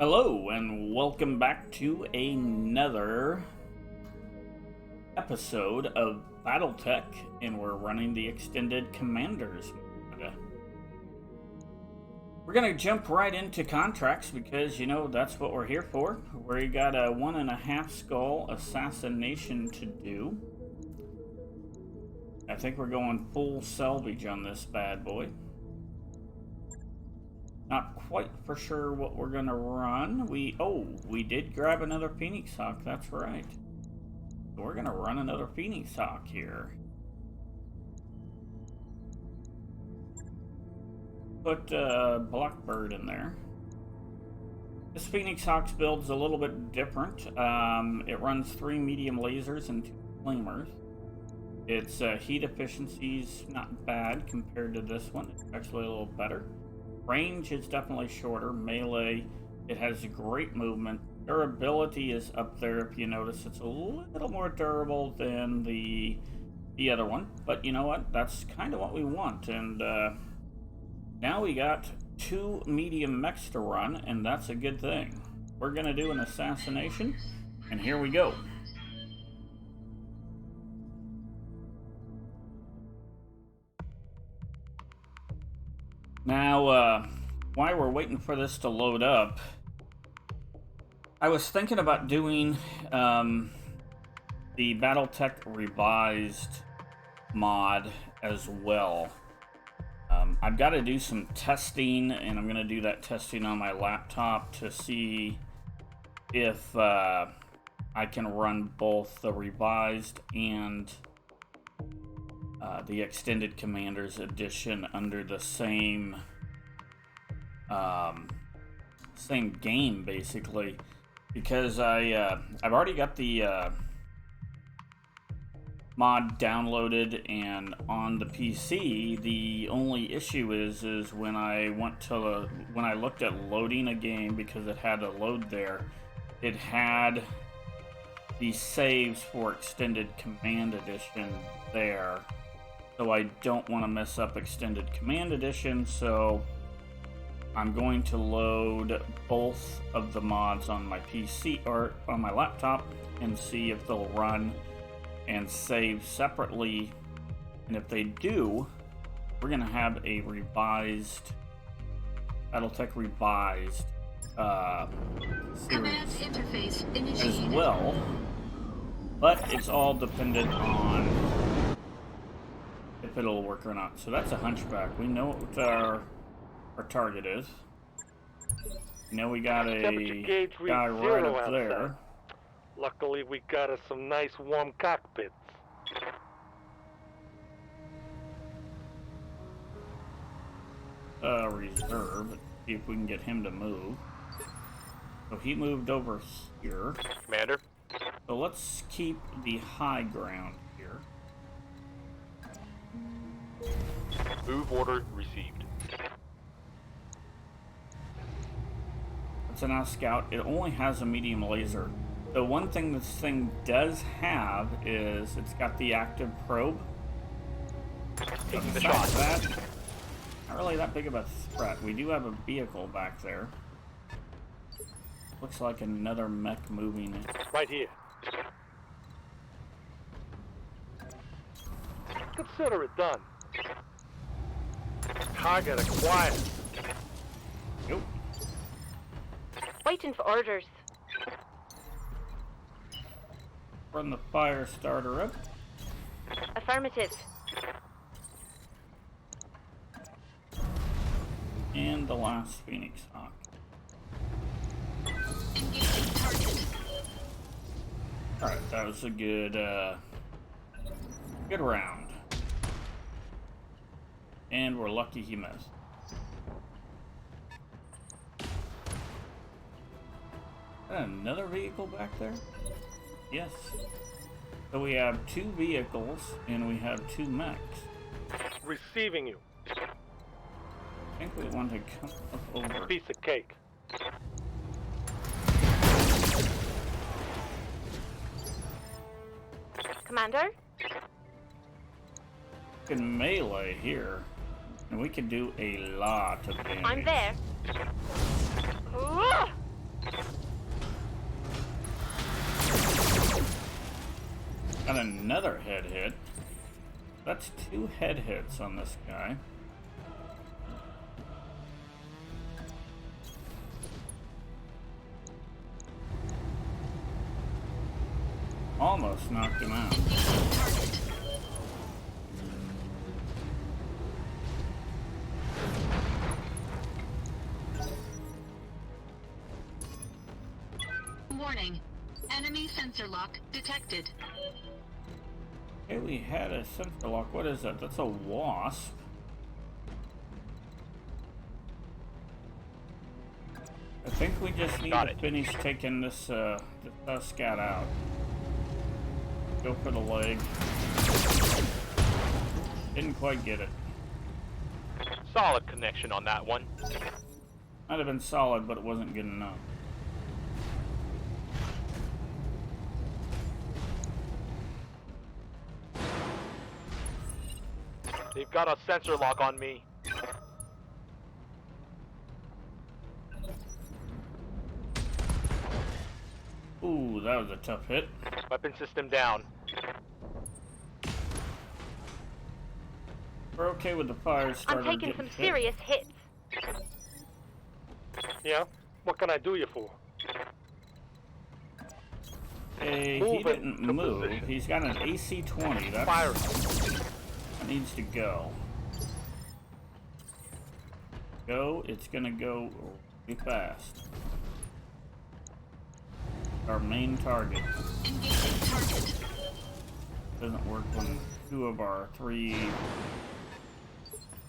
Hello, and welcome back to another episode of Battletech, and we're running the Extended Commanders mod. We're gonna jump right into contracts because, you know, that's what we're here for. We got a 1.5 skull assassination to do. I think we're going full salvage on this bad boy. Not quite for sure what we're gonna run. We did grab another Phoenix Hawk, that's right. So we're gonna run another Phoenix Hawk here. Put Blackbird in there. This Phoenix Hawk's build's a little bit different. It runs 3 medium lasers and 2 flamers. Its heat efficiency's not bad compared to this one. It's actually a little better. Range is definitely shorter. Melee, it has great movement. Durability is up there. If you notice, it's a little more durable than the other one. But you know what? That's kind of what we want. And now we got 2 medium mechs to run, and that's a good thing. We're going to do an assassination, and here we go. Now, while we're waiting for this to load up, I was thinking about doing the Battletech Revised mod as well. I've got to do some testing, and I'm going to do that testing on my laptop to see if I can run both the Revised and the Extended Commanders Edition under the same game, basically, because I've already got the mod downloaded and on the PC. The only issue is when I looked at loading a game, because it had to load there, it had the saves for Extended Command Edition there. So I don't want to mess up Extended Command Edition, so I'm going to load both of the mods on my PC or on my laptop and see if they'll run and save separately. And if they do, we're going to have a revised Battletech Revised Command series interface as initiated. well. But it's all dependent on if it'll work or not. So that's a hunchback. We know what our target is. You know, we got a guy right up there. Luckily, we got us some nice warm cockpits. Reserve. Let's see if we can get him to move. So he moved over here. Commander? So let's keep the high ground here. Move order received. It's an scout. It only has a medium laser. The one thing this thing does have is it's got the active probe. Taking the shot. That, not really that big of a threat. We do have a vehicle back there. Looks like another mech moving in. Right here. Consider it done. Target acquired. Nope. Waiting for orders. Run the fire starter up. Affirmative. And the last Phoenix Hawk. Engaging target. Alright, that was a good round. And we're lucky he missed. Another vehicle back there? Yes. So we have 2 vehicles and we have 2 mechs. Receiving you. I think we want to come up over. Piece of cake. Commander? In melee here, and we can do a lot of damage. I'm there. another head hit. That's 2 head hits on this guy. Almost knocked him out. Warning. Enemy sensor lock detected. Okay, we had a sensor lock. What is that? That's a wasp. I think we just need to finish taking this scout out. Go for the leg. Didn't quite get it. Solid connection on that one. Might have been solid, but it wasn't good enough. They've got a sensor lock on me. Ooh, that was a tough hit. Weapon system down. We're okay with the fire starter. I'm taking some serious hits. Yeah? What can I do you for? Hey, he Move didn't into move. position. He's got an AC-20. That Fire. needs to go. Go. It's gonna go really fast. Our main target. Engaging target. Doesn't work when 2 of our 3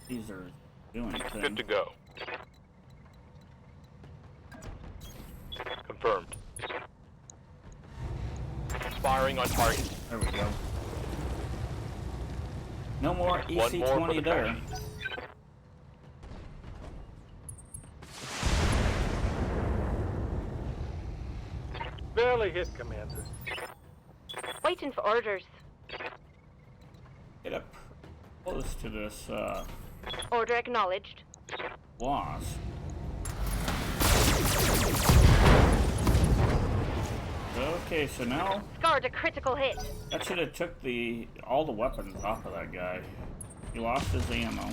these are doing things. Good to go. Confirmed. Firing on target. There we go. No more One more for EC-20 the there. crash. Barely hit, Commander. Waiting for orders. Get up close to this Order acknowledged. wasp. Okay, so now Scored a critical hit. that should have took all the weapons off of that guy. He lost his ammo.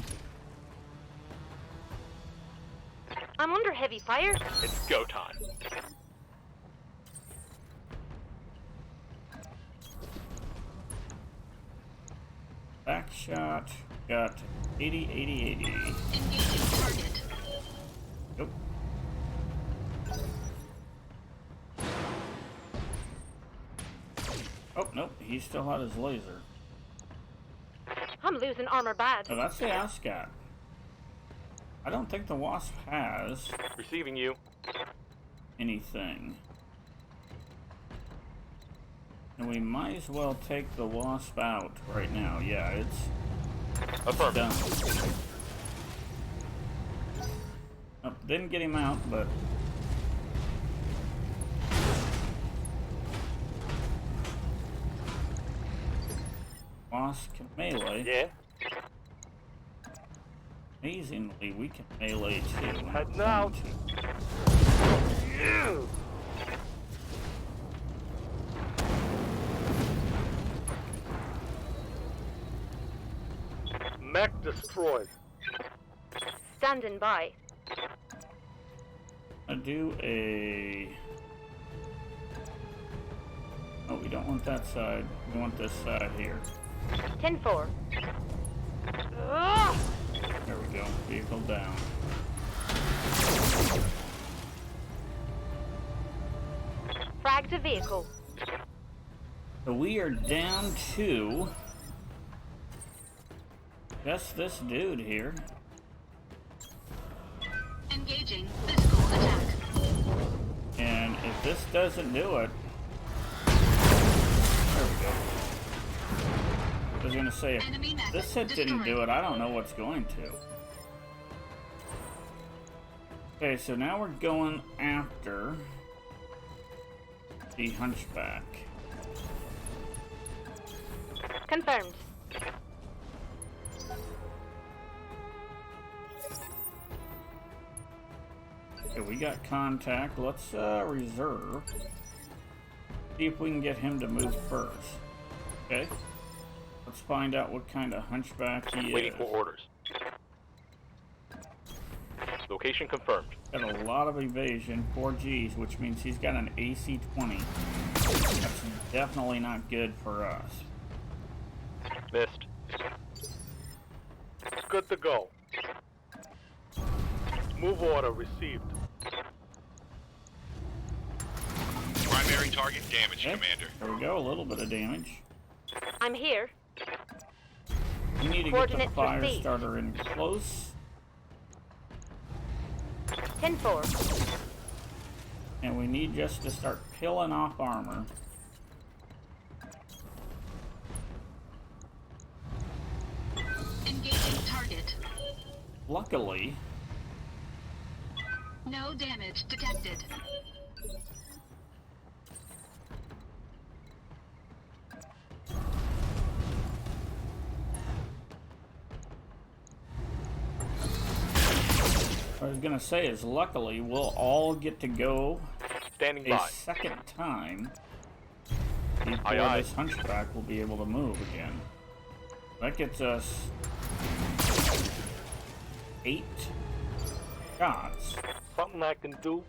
I'm under heavy fire. It's go time. Back shot. Got 80, 80, 80. Engaging target. Nope. Oh, nope. He still had his laser. I'm losing armor bad. Oh, that's the ASCAT. I don't think the wasp has Receiving you. anything. And we might as well take the wasp out right now. Yeah, it's Affirm. done. Oh, didn't get him out, but wasp can melee. Yeah. Amazingly, we can melee too. Heading out. You. Mech destroyed. Standing by. I do a. Oh, we don't want that side. We want this side here. 10-4. Ugh! There we go. Vehicle down. Fragged a vehicle. So we are down to just this dude here. Engaging physical attack. And if this doesn't do it, there we go. I was gonna say, Enemy if mech this hit didn't do destroyed. it, I don't know what's going to. Okay, so now we're going after the hunchback. Confirmed. Okay, we got contact. Let's reserve. See if we can get him to move first. Okay. Let's find out what kind of hunchback he Waiting is. for orders. Location confirmed. Got a lot of evasion, 4Gs, which means he's got an AC-20. That's definitely not good for us. Missed. Good to go. Move order received. Primary target damaged, Okay. Commander. There we go, a little bit of damage. I'm here. We need to get the Coordinates fire received. starter in close. 10-4. And we need just to start peeling off armor. Engaging target. Luckily, No damage detected. what I was gonna say is luckily we'll all get to go Standing a by. second time before Aye, aye. this hunchback will be able to move again. That gets us 8 shots Something I can do.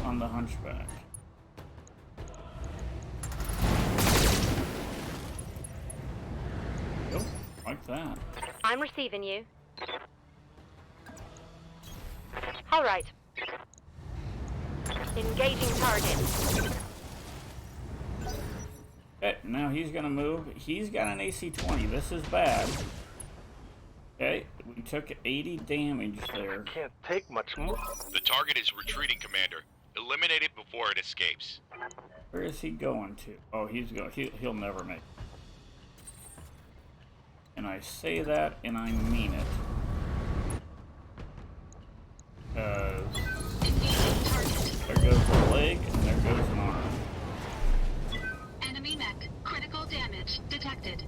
on the hunchback. Yep, like that. I'm receiving you. All right. Engaging target. Okay, now he's gonna move. He's got an AC-20. This is bad. Okay, we took 80 damage there. Can't take much more. The target is retreating, Commander. Eliminate it before it escapes. Where is he going to? Oh, he's going. He'll never make it. And I say that, and I mean it. Engaging target. There goes a leg, and there goes an arm. Enemy mech. Critical damage detected.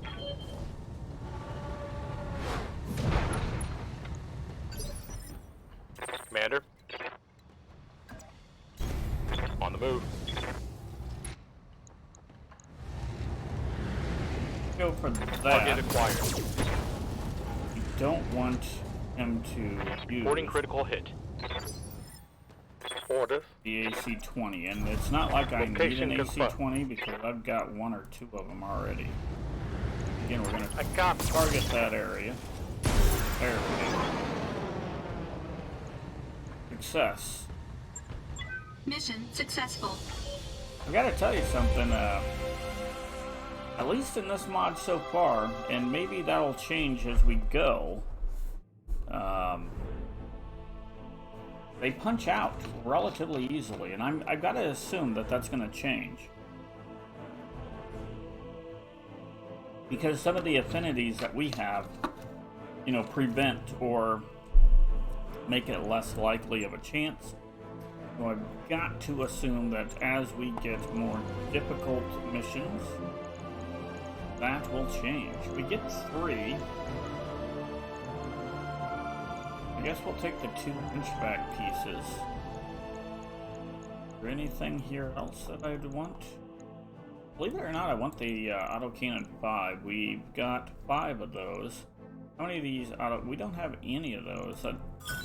Commander. On the move. Go for Target that. acquired. You don't want him to use Reporting critical hit. Orders. the AC-20, and it's not like I need Location an confirmed. AC-20 because I've got 1 or 2 of them already. Again, we're gonna I got target that area. There we go. Success. Mission successful. I gotta tell you something, at least in this mod so far, and maybe that'll change as we go, they punch out relatively easily, and I've got to assume that that's going to change. Because some of the affinities that we have, you know, prevent or make it less likely of a chance. So I've got to assume that as we get more difficult missions, that will change. We get 3. I guess we'll take the 2 hunchback pieces. Is there anything here else that I'd want? Believe it or not, I want the autocannon 5. We've got 5 of those. How many of these we don't have any of those.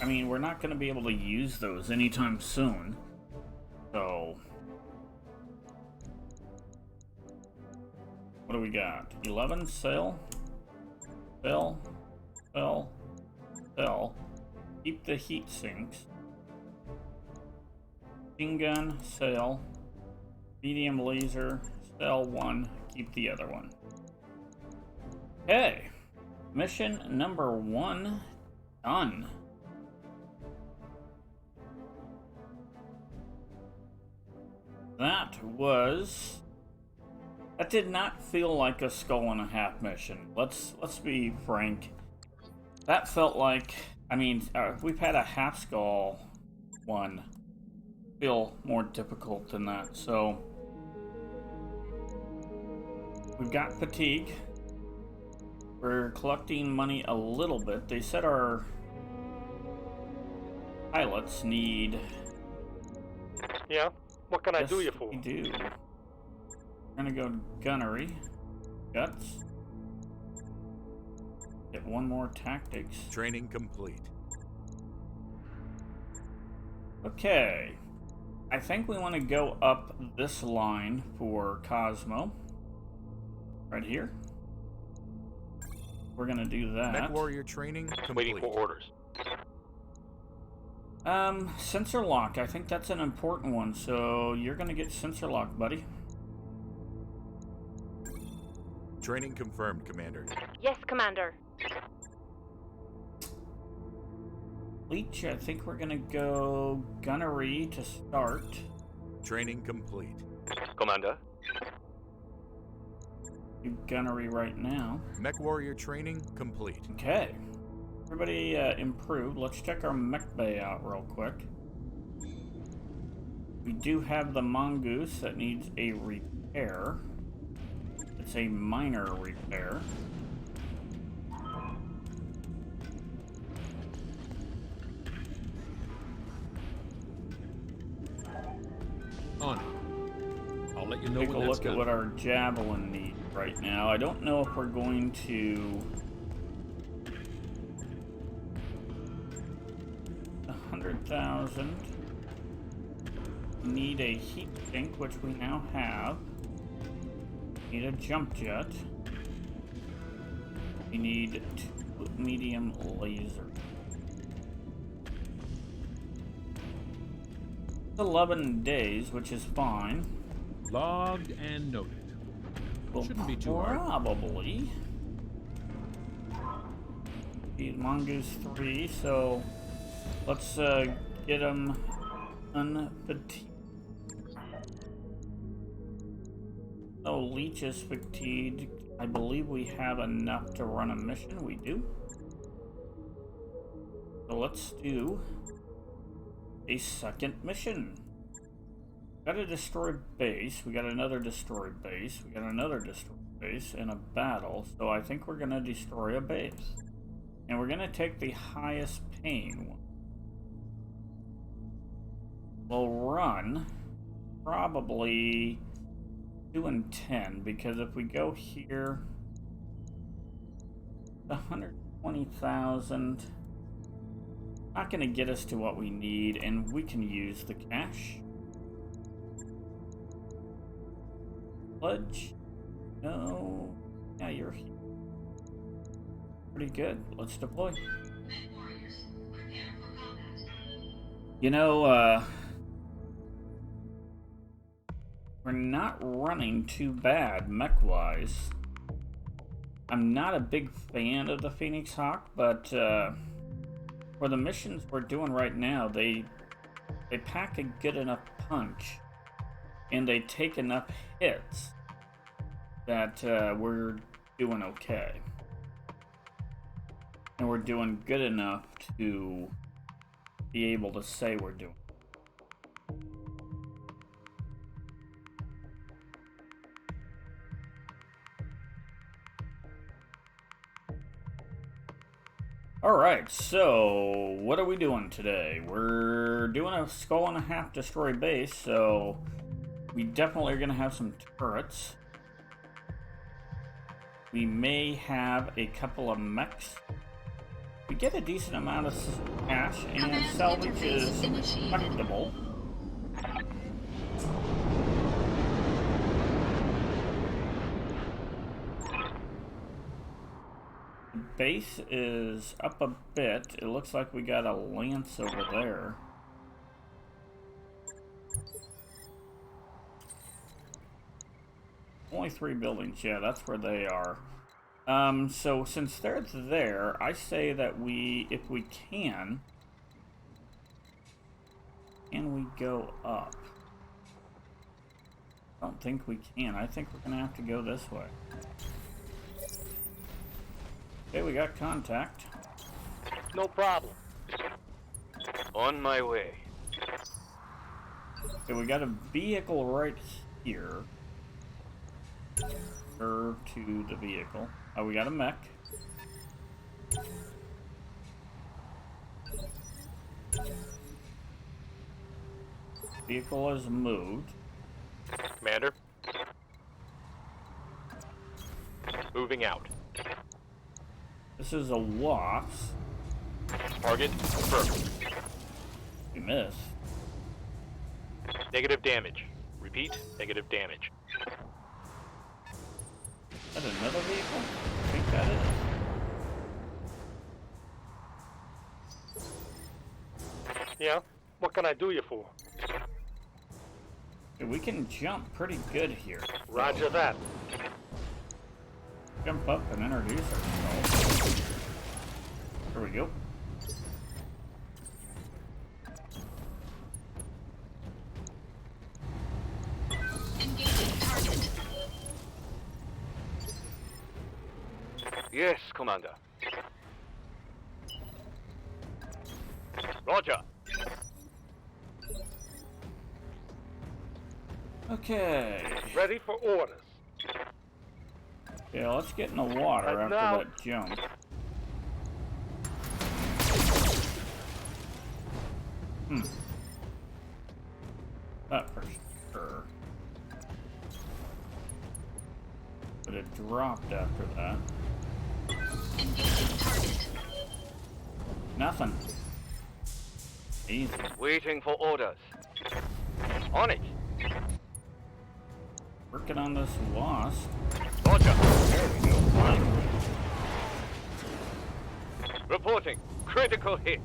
I mean, we're not going to be able to use those anytime soon. So, what do we got? 11 sail. Sail. Sail. Sail. Keep the heat sinks. Machine gun. Sail. Medium laser. Sail 1. Keep the other one. Okay. Mission number 1 done. That did not feel like a skull and a half mission. Let's be frank. That felt like, I mean, we've had a half skull one feel more difficult than that. So we've got fatigue. We're collecting money a little bit. They said our pilots need... Yeah? What can I Yes, do you for? we do. We're gonna go gunnery. Guts. Get one more tactics. Training complete. Okay. I think we want to go up this line for Cosmo. Right here. We're gonna do that. MECHWARRIOR training complete. Waiting for orders. Sensor lock. I think that's an important one. So you're gonna get sensor lock, buddy. Training confirmed, Commander. Yes, Commander. Leech, I think we're gonna go gunnery to start. Training complete. Commander. Do gunnery right now. MECHWARRIOR training complete. Okay. Everybody improved. Let's check our mech bay out real quick. We do have the mongoose that needs a repair. It's a minor repair. On it. I'll let you know Take when a that's look at done. what our javelin needs right now. I don't know if we're going to 100,000. Need a heat sink, which we now have. Need a jump jet. We need 2 medium lasers. 11 days, which is fine. Logged and noted. We'll Shouldn't be too hard. probably need Mongoose 3, so let's get him unfatigued. Oh, Leech is fatigued. I believe we have enough to run a mission. We do. So let's do a second mission. Got a destroy base. We got another destroy base. We got another destroy base and a battle. So I think we're gonna destroy a base. And we're gonna take the highest paying one. We'll run probably 2 and 10, because if we go here, 120,000 not gonna get us to what we need, and we can use the cash. Pledge? No. Yeah, you're here. Pretty good. Let's deploy. You know, we're not running too bad mech-wise. I'm not a big fan of the Phoenix Hawk, but for the missions we're doing right now, they pack a good enough punch, and they take enough hits that we're doing okay. And we're doing good enough to be able to say we're doing. Alright, so what are we doing today? We're doing a skull and a half destroy base, so we definitely are going to have some turrets. We may have a couple of mechs. We get a decent amount of cash, and Command salvage interface is initiated. respectable. The base is up a bit. It looks like we got a lance over there. Only 3 buildings, yeah, that's where they are. So since they're there, I say that we, if we can we go up? I don't think we can. I think we're gonna have to go this way. Okay, we got contact. No problem. On my way. Okay, we got a vehicle right here. Curve to the vehicle. Oh, we got a mech. Vehicle is moved. Commander. Moving out. This is a wasp. Target confirmed. We missed. Negative damage. Repeat, negative damage. Is that another vehicle? I think that is. Yeah? What can I do you for? Okay, we can jump pretty good here. Roger that. Jump up and introduce ourselves. Here we go. Engaging target. Yes, Commander. Roger. Okay. Ready for orders. Yeah, let's get in the water Right after now. that jump. That for sure. But it dropped after that. Engaging target. Nothing. Easy. Waiting for orders. On it. Working on this wasp. Roger. There we go. Finally. Reporting. Critical hit.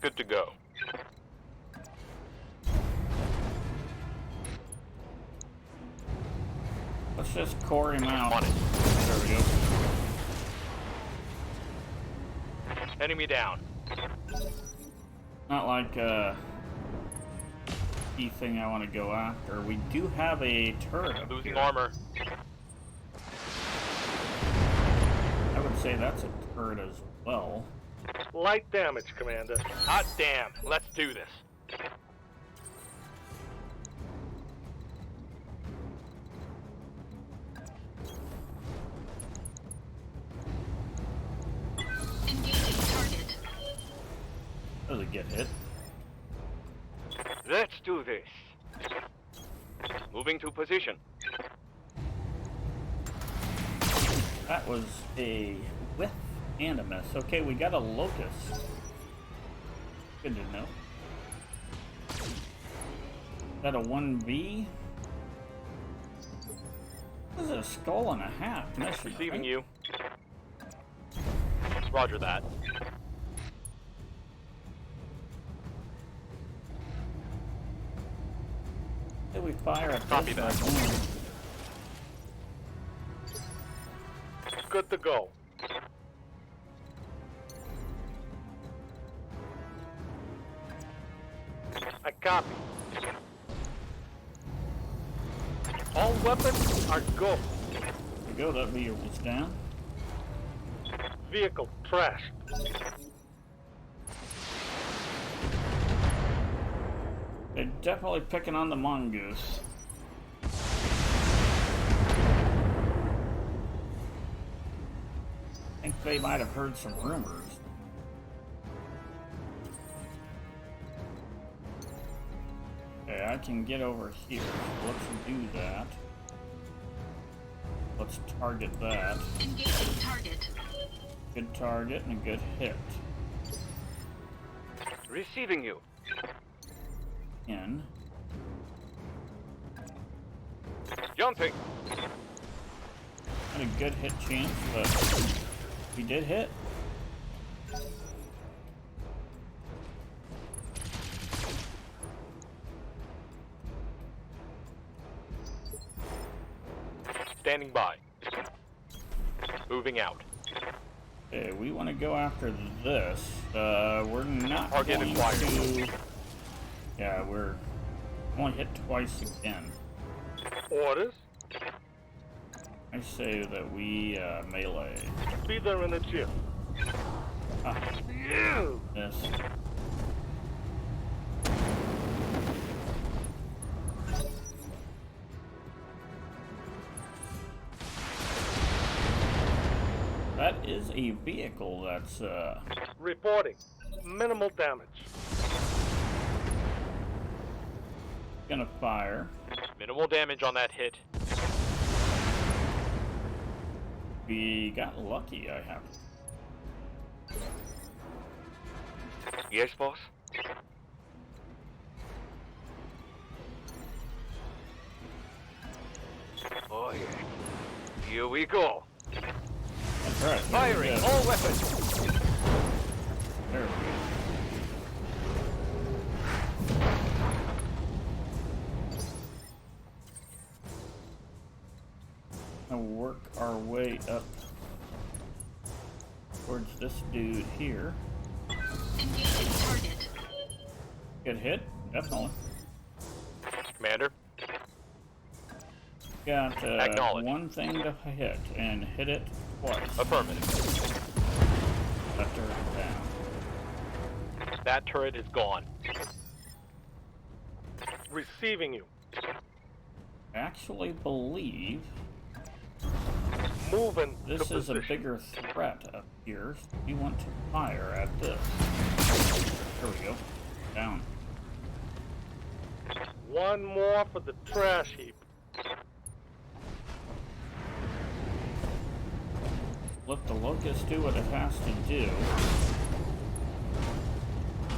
Good to go. Let's just core him out. On it. There we go. Enemy down. Not like a key thing I want to go after. We do have a turret up Losing here. armor. I would say that's a turret as well. Light damage, Commander. Hot damn. Let's do this. Engaging target. Does it get hit? Let's do this. Moving to position. That was a whiff and a miss. Okay, we got a locust. Good to know. Is that a 1V? This is a skull and a half mission. Receiving right? you. Roger that. Did we fire at Copy this that. one? Good to go. I copy. All weapons are go. There we go, that vehicle's down. Vehicle trashed. They're definitely picking on the mongoose. I think they might have heard some rumors. Okay, I can get over here. So let's do that. Let's target that. Engaging target. Good target and a good hit. Receiving you. In. Jumping. Had a good hit chance, but we did hit. Standing by. Moving out. Okay, we want to go after this. We're not Target going acquired. to... Yeah, we're only hit twice again. Orders. I say that we melee. Be there in a jiff. Ah, You. this. is a vehicle that's Reporting. Minimal damage. gonna fire. Minimal damage on that hit. We got lucky, I have. Yes, boss? Oh, yeah. Here we go. That's right. Firing all weapons. There we go. Now work our way up towards this dude here. Engaging target. Good hit, definitely. Commander, Got Acknowledge. one thing to hit, and hit it twice. affirmative. That turret down. That turret is gone. Receiving you. Actually believe Moving this to is a position. bigger threat up here. So we want to fire at this. There we go. Down. One more for the trash heap. Let the locust do what it has to do.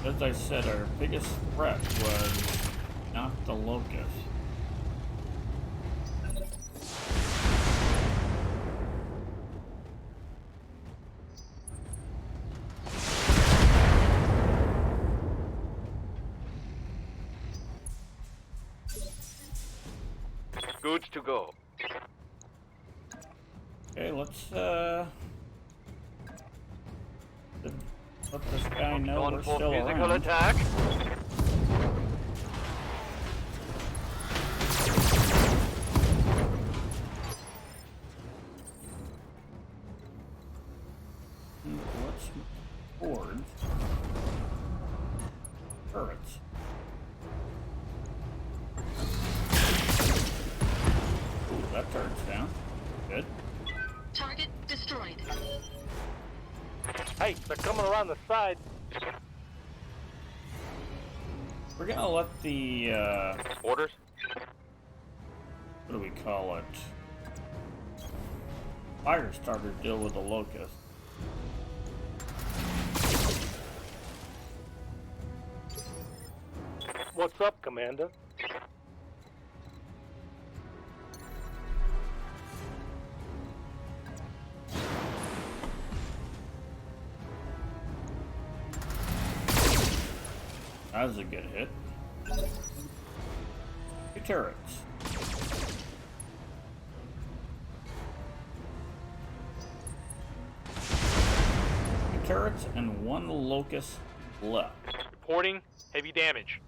As I said, our biggest threat was not the locust. Goods to go. Okay, let's let this guy know On we're for still physical around. attack. And let's move towards turrets. Ooh, that turret's down. Good. Target destroyed. Hey, they're coming around the side. We're gonna let the Orders? what do we call it? Fire starter deal with the locust. What's up, Commander? That was a good hit. Two turrets. Two turrets and one locust left. Reporting heavy damage.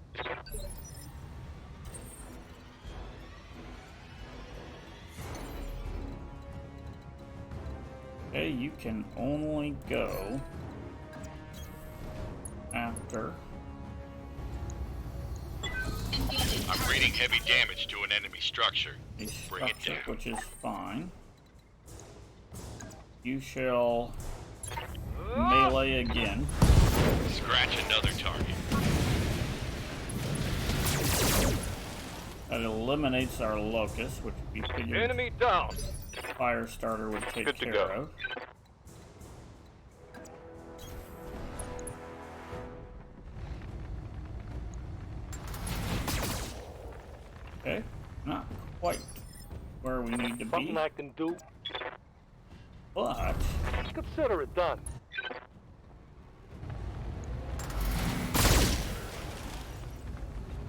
Okay, you can only go after. Engaging I'm target. reading heavy damage to an enemy structure. A Bring it structure, down. which is fine. You shall melee again. Scratch another target. That eliminates our locust, which we figured Enemy down. fire starter would take Good to care go. of. Okay, not quite where we need to Something be, I can do. but Consider it done.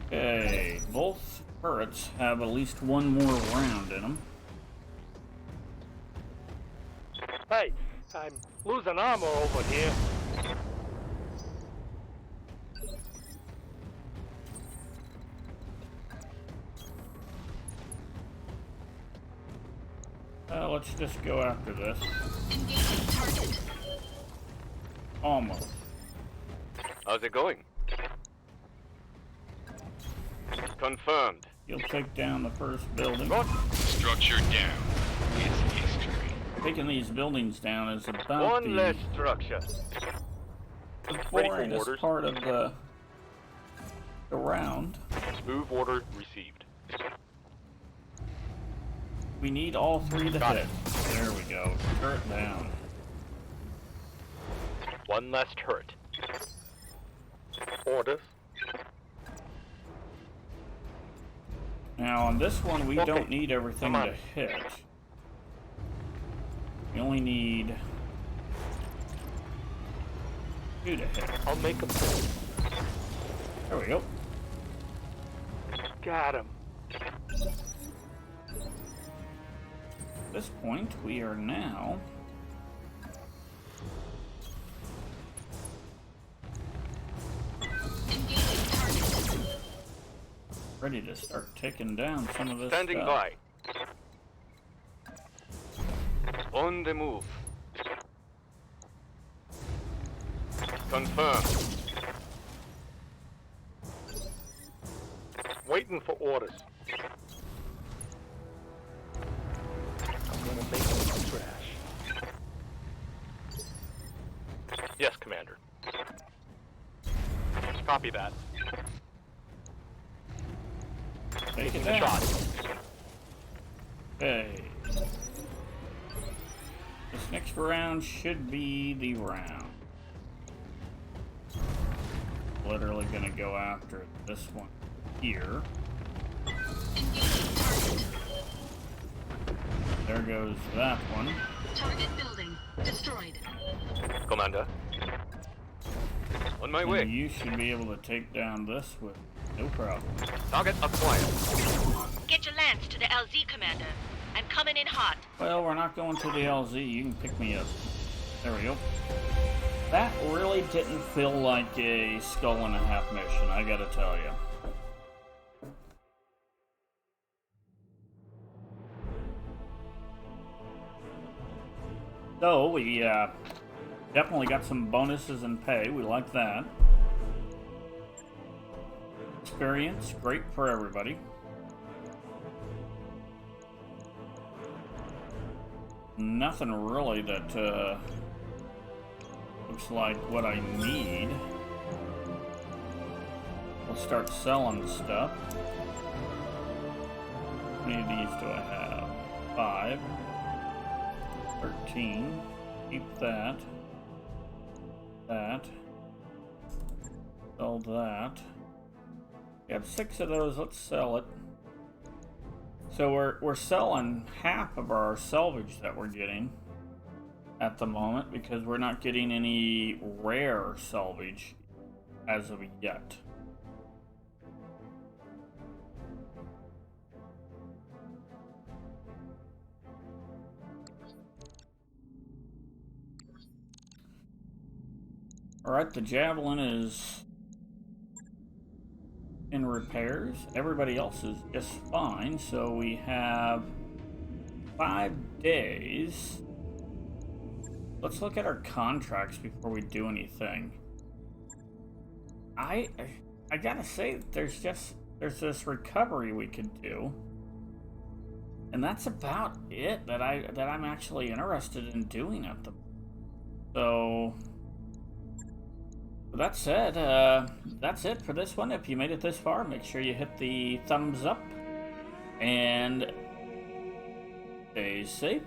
okay, both turrets have at least one more round in them. Hey, I'm losing armor over here. Let's just go after this. Engaging target. Almost. How's it going? Confirmed. You'll take down the first building. Good. Structure down. It's history. taking these buildings down is about One less structure. the Ready for boringest orders. part of the round. Move order received. We need all three to Got hit. There we go. Turret down. One less turret. Orders. Now on this one, we Okay. don't need everything Come on. to hit. We only need 2 to hit. I'll make them. There we go. Got him. At this point, we are now Engaging target. ready to start taking down some of this Standing stuff. by. On the move. Confirmed. Waiting for orders. I'm gonna make them trash. Yes, Commander. Copy that. Take Taking it the down. shot. Okay. This next round should be the round. Literally gonna go after this one here. Engaging target. There goes that one. Target building destroyed. Commander. On my And way. you should be able to take down this with no problem. Target acquired. Get your lance to the LZ, Commander. I'm coming in hot. Well, we're not going to the LZ. You can pick me up. There we go. That really didn't feel like a skull and a half mission, I gotta tell you. So, we definitely got some bonuses and pay. We like that. Experience, great for everybody. Nothing really that looks like what I need. I'll start selling stuff. How many of these do I have? 5. 13. Keep that. That. Sell that. We have 6 of those. Let's sell it. So we're selling half of our salvage that we're getting at the moment because we're not getting any rare salvage as of yet. Alright, the Javelin is in repairs. Everybody else is just fine, so we have 5 days. Let's look at our contracts before we do anything. I gotta say, there's this recovery we could do, and that's about it that I'm actually interested in doing at the moment. So that said, that's it for this one. If you made it this far, make sure you hit the thumbs up and stay safe.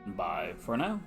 Bye for now.